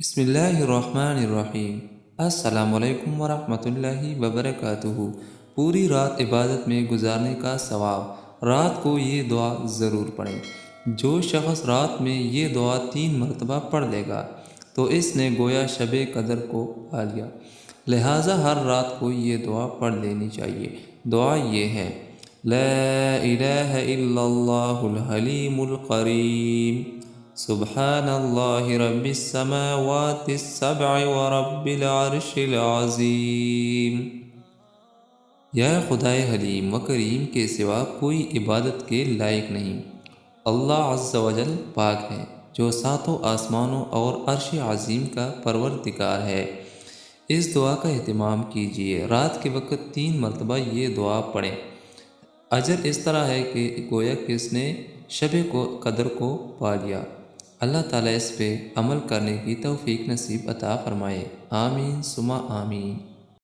بسم اللہ الرحمن الرحیم۔ السلام علیکم ورحمۃ اللہ وبرکاتہ۔ پوری رات عبادت میں گزارنے کا ثواب۔ رات کو یہ دعا ضرور پڑھیں۔ جو شخص رات میں یہ دعا 3 مرتبہ پڑھ لے گا تو اس نے گویا شب قدر کو پا لیا۔ لہٰذا ہر رات کو یہ دعا پڑھ لینی چاہیے۔ دعا یہ ہے: لا الہ الا اللہ الحلیم القریم، سبحان اللہ رب السماوات السبع ورب العرش العظیم۔ یا خدائے حلیم و کریم کے سوا کوئی عبادت کے لائق نہیں۔ اللہ عز و جل پاک ہے جو 7 آسمانوں اور عرش عظیم کا پروردگار ہے۔ اس دعا کا اہتمام کیجیے۔ رات کے وقت 3 مرتبہ یہ دعا پڑھیں۔ اجر اس طرح ہے کہ گویا کس نے شب قدر کو پا لیا۔ اللہ تعالیٰ اس پہ عمل کرنے کی توفیق نصیب عطا فرمائے۔ آمین ثم آمین۔